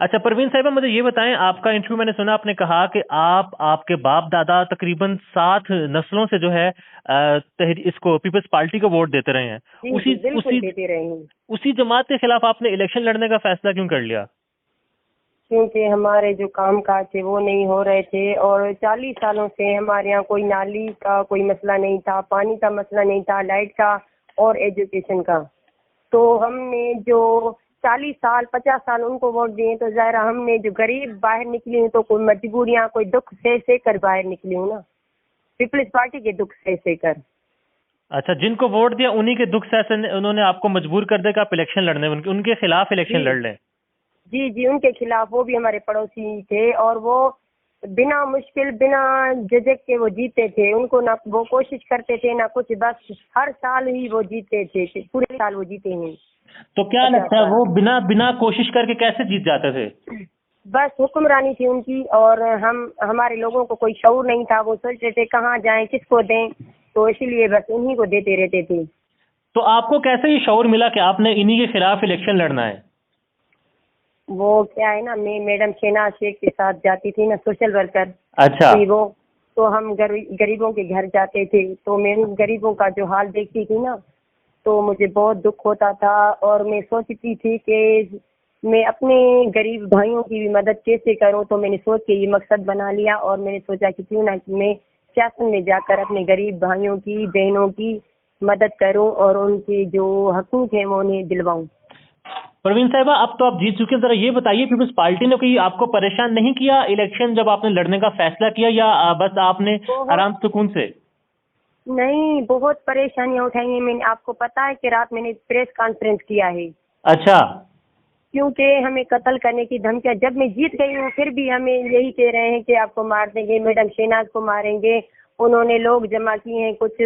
अच्छा परवीन साहिबा, मुझे ये बताएं, आपका इंटरव्यू मैंने सुना, आपने कहा कि आप आपके बाप दादा तकरीबन 7 नस्लों से जो है इसको पीपल्स पार्टी को वोट देते रहे हैं। जी उसी जी बिल्कुल उसी देते रहे हैं। उसी जमात के खिलाफ आपने इलेक्शन लड़ने का फैसला क्यों कर लिया? क्योंकि हमारे जो काम काज थे वो नहीं हो रहे थे, और 40 सालों से हमारे यहाँ कोई नाली का कोई मसला नहीं था, पानी का मसला नहीं था, लाइट का और एजुकेशन का। तो हमने जो 40 साल 50 साल उनको वोट दिए, तो ज़ाहिर हमने जो गरीब बाहर निकली हूँ तो कोई मजबूरियाँ कोई दुख सह कर बाहर निकली हूँ ना, पीपल्स पार्टी के दुख सह कर। अच्छा, जिनको वोट दिया उन्हीं के दुख से उन्होंने आपको मजबूर कर दिया कि आप इलेक्शन लड़ने, उनके खिलाफ इलेक्शन जी लड़ लें। जी जी उनके खिलाफ, वो भी हमारे पड़ोसी थे और वो बिना मुश्किल बिना झिझक के वो जीते थे। उनको ना वो कोशिश करते थे ना कुछ, बस हर साल ही वो जीते थे, पूरे साल वो जीते हैं। तो क्या 50 लगता है साल वो बिना बिना कोशिश करके कैसे जीत जाते थे? बस हुक्मरानी थी उनकी, और हम हमारे लोगों को कोई शऊर नहीं था। वो सोचते थे कहाँ जाएं किसको दें, तो इसीलिए बस उन्हीं को देते रहते थे। तो आपको कैसे ये शऊर मिला कि आपने इन्हीं के खिलाफ इलेक्शन लड़ना है? वो क्या है ना, मैं मैडम शहनाज शेख के साथ जाती थी ना, सोशल वर्कर अच्छा। थी वो। तो हम गरीबों के घर जाते थे, तो मैं उन गरीबों का जो हाल देखती थी ना, तो मुझे बहुत दुख होता था। और मैं सोचती थी कि मैं अपने गरीब भाइयों की भी मदद कैसे करूं। तो मैंने सोच के ये मकसद बना लिया, और मैंने सोचा कि क्यों ना कि मैं सियासत में जाकर अपने गरीब भाइयों की बहनों की मदद करूं और उनके जो हकूक हैं वो उन्हें दिलवाऊं। प्रवीण साहिबा, अब तो आप जीत चुके हैं, जरा ये बताइए पीपल्स पार्टी ने कोई आपको परेशान नहीं किया इलेक्शन जब आपने लड़ने का फैसला किया, या बस आपने बहुत आराम सुकून से? नहीं, बहुत परेशानियां उठाई हैं मैंने। आपको पता है कि रात मैंने प्रेस कॉन्फ्रेंस किया है, अच्छा। क्योंकि हमें कत्ल करने की धमकियां, जब मैं जीत गई हूँ फिर भी हमें यही कह रहे हैं कि आपको मार देंगे, मैडम शहनाज को मारेंगे। उन्होंने लोग जमा किए हैं कुछ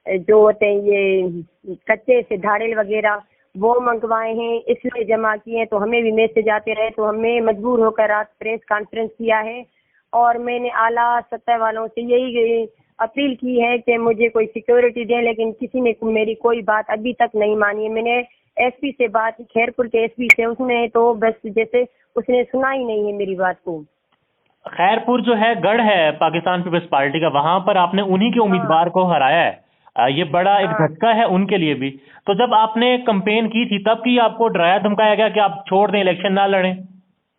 जो होते हैं ये कच्चे से धाड़ेल वगैरह, वो मंगवाए हैं, इसलिए जमा किए हैं। तो हमें भी मैसेज आते रहे, तो हमें मजबूर होकर रात प्रेस कॉन्फ्रेंस किया है। और मैंने आला सतह वालों से यही अपील की है कि मुझे कोई सिक्योरिटी दें, लेकिन किसी ने मेरी कोई बात अभी तक नहीं मानी है। मैंने एसपी से बात की, खैरपुर के एसपी से, उसने तो बस जैसे उसने सुना ही नहीं है मेरी बात को। खैरपुर जो है गढ़ है पाकिस्तान पीपल्स पार्टी का, वहां पर आपने उन्हीं के हाँ उम्मीदवार को हराया है। ये बड़ा एक हाँ, झटका है उनके लिए भी। तो जब आपने कंपेन की थी तब की आपको डराया धमकाया गया कि आप छोड़ दें, इलेक्शन ना लड़ें?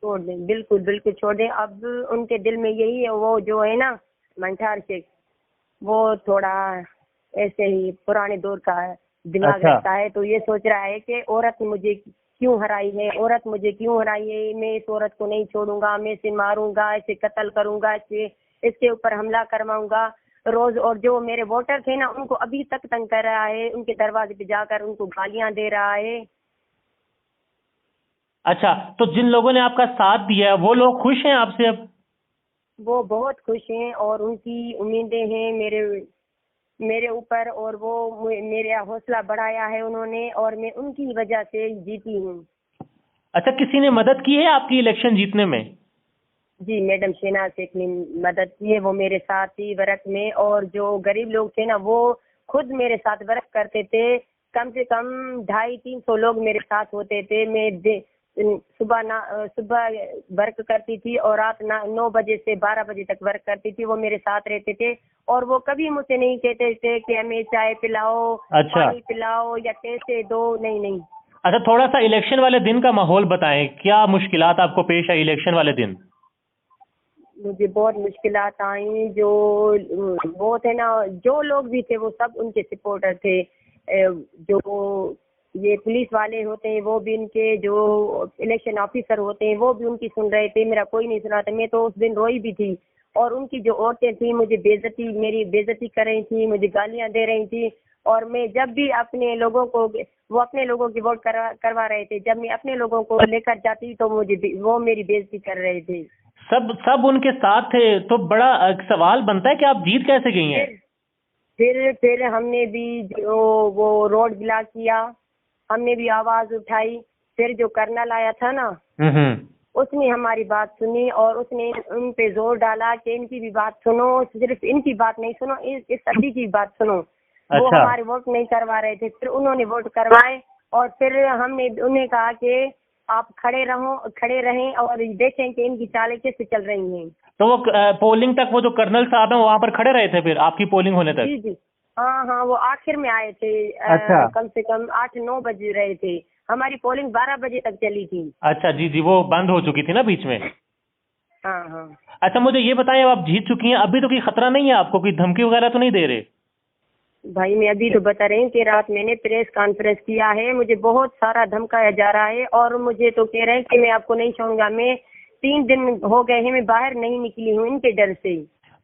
छोड़ दें, बिल्कुल बिल्कुल छोड़ दें। अब उनके दिल में यही है, वो जो है ना मंठार शेख, वो थोड़ा ऐसे ही पुराने दौर का दिमाग अच्छा। रखता है। तो ये सोच रहा है कि औरत मुझे क्यों हराई है, औरत मुझे क्यों हराई है, मैं इस औरत को नहीं छोड़ूंगा, मैं इसे मारूंगा, इसे कत्ल करूंगा, इसके ऊपर हमला करवाऊंगा रोज। और जो मेरे वोटर थे ना, उनको अभी तक तंग कर रहा है, उनके दरवाजे पे जाकर उनको गालियां दे रहा है। अच्छा, तो जिन लोगों ने आपका साथ दिया है वो लोग खुश हैं आपसे अब? वो बहुत खुश हैं और उनकी उम्मीदें हैं मेरे मेरे ऊपर, और वो मेरा हौसला बढ़ाया है उन्होंने, और मैं उनकी वजह से जीती हूँ। अच्छा, किसी ने मदद की है आपकी इलेक्शन जीतने में? जी, मैडम शहनाज शेख ने मदद की है, वो मेरे साथ थी वर्क में। और जो गरीब लोग थे ना, वो खुद मेरे साथ वर्क करते थे। कम से कम 250-300 लोग मेरे साथ होते थे। मैं सुबह वर्क करती थी और रात 9 बजे से 12 बजे तक वर्क करती थी। वो मेरे साथ रहते थे, और वो कभी मुझसे नहीं कहते थे कि हमें चाय पिलाओ, अच्छा। पानी पिलाओ या पैसे दो, नहीं नहीं। अच्छा, थोड़ा सा इलेक्शन वाले दिन का माहौल बताएं, क्या मुश्किलात आपको पेश आई इलेक्शन वाले दिन? मुझे बहुत मुश्किलात आई। जो वो थे ना, जो लोग भी थे वो सब उनके सपोर्टर थे। जो ये पुलिस वाले होते हैं वो भी इनके, जो इलेक्शन ऑफिसर होते हैं वो भी उनकी सुन रहे थे, मेरा कोई नहीं सुना था। मैं तो उस दिन रोई भी थी। और उनकी जो औरतें थी मुझे मेरी बेइज्जती कर रही थी, मुझे गालियां दे रही थी। और मैं जब भी अपने लोगों को, वो अपने लोगों की वोट करवा रहे थे, जब मैं अपने लोगों को लेकर जाती तो वो मेरी बेइज्जती कर रहे थे। सब सब उनके साथ थे, तो बड़ा सवाल बनता है कि आप जीत कैसे गई हैं? फिर हमने भी जो वो रोड ब्लॉक किया, हमने भी आवाज उठाई। फिर जो कर्नल आया था ना, हम्म। उसने हमारी बात सुनी और उसने उन पे जोर डाला कि इनकी भी बात सुनो, सिर्फ इनकी बात नहीं सुनो, इस सभी की बात सुनो। वो अच्छा। हमारे वोट नहीं करवा रहे थे, फिर उन्होंने वोट करवाए। और फिर हमने उन्हें कहा कि आप खड़े रहें और देखें कि इनकी चालें कैसे चल रही हैं। तो वो पोलिंग तक वो जो कर्नल साहब हैं वहां पर खड़े रहे थे फिर आपकी पोलिंग होने तक? जी जी, हाँ हाँ, वो आखिर में आए थे। अच्छा। कम से कम 8-9 बज रहे थे। हमारी पोलिंग 12 बजे तक चली थी। अच्छा, जी जी, वो बंद हो चुकी थी ना बीच में। हाँ हाँ। अच्छा, मुझे ये बताएं, अब आप जीत चुकी हैं, अभी तो कोई खतरा नहीं है आपको? कोई धमकी वगैरह तो नहीं दे रहे? भाई मैं अभी तो बता रही हूँ कि रात मैंने प्रेस कॉन्फ्रेंस किया है, मुझे बहुत सारा धमकाया जा रहा है और मुझे तो कह रहे हैं कि मैं आपको नहीं छोड़ूंगा। मैं 3 दिन हो गए हैं मैं बाहर नहीं निकली हूँ इनके डर से।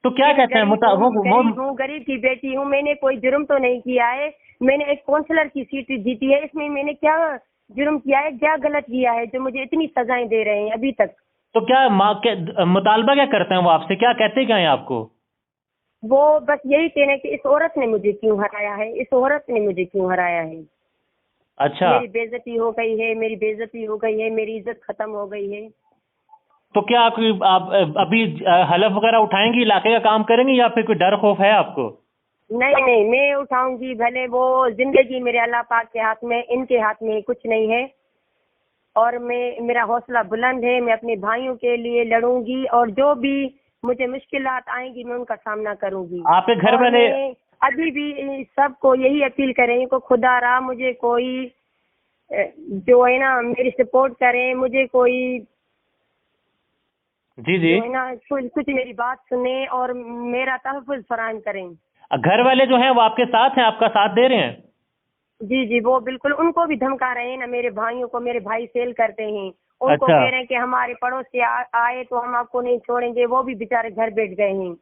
तो क्या कहते हैं गरीब हूँ, गरीब की बेटी हूँ, मैंने कोई जुर्म तो नहीं किया है। मैंने एक काउंसलर की सीट जीती है, इसमें मैंने क्या जुर्म किया है, क्या गलत किया है जो मुझे इतनी सजाएं दे रहे हैं अभी तक? तो क्या मुतालबा क्या करते हैं वो आपसे, क्या कहते क्या है आपको? वो बस यही कहने कि इस औरत ने मुझे क्यों हराया है, इस औरत ने मुझे क्यों हराया है। अच्छा। मेरी बेइज्जती हो गई है, मेरी बेइज्जती हो गई है, मेरी इज्जत खत्म हो गई है। तो क्या आप अभी हलफ वगैरह उठाएंगी, इलाके का काम करेंगी, या फिर कोई डर खौफ है आपको? नहीं नहीं, मैं उठाऊंगी, भले वो जिंदगी मेरे अल्लाह पाक के हाथ में, इनके हाथ में कुछ नहीं है। और मेरा हौसला बुलंद है, मैं अपने भाइयों के लिए लड़ूंगी और जो भी मुझे मुश्किलात आएंगी मैं उनका सामना करूंगी। आपके घर और वाले? मैं अभी भी सबको यही अपील करें को खुदा रहा मुझे कोई जो है ना मेरी सपोर्ट करें, मुझे कोई जी जी। जो है ना कुछ मेरी बात सुने और मेरा तहफ़्फ़ुज़ फराहम करें। घर वाले जो हैं वो आपके साथ हैं, आपका साथ दे रहे हैं? जी जी, वो बिल्कुल, उनको भी धमका रहे हैं ना, मेरे भाइयों को, मेरे भाई सेल करते हैं, उनको अच्छा। कह रहे हैं कि हमारे पड़ोस से आए तो हम आपको नहीं छोड़ेंगे, वो भी बेचारे घर बैठ गए हैं।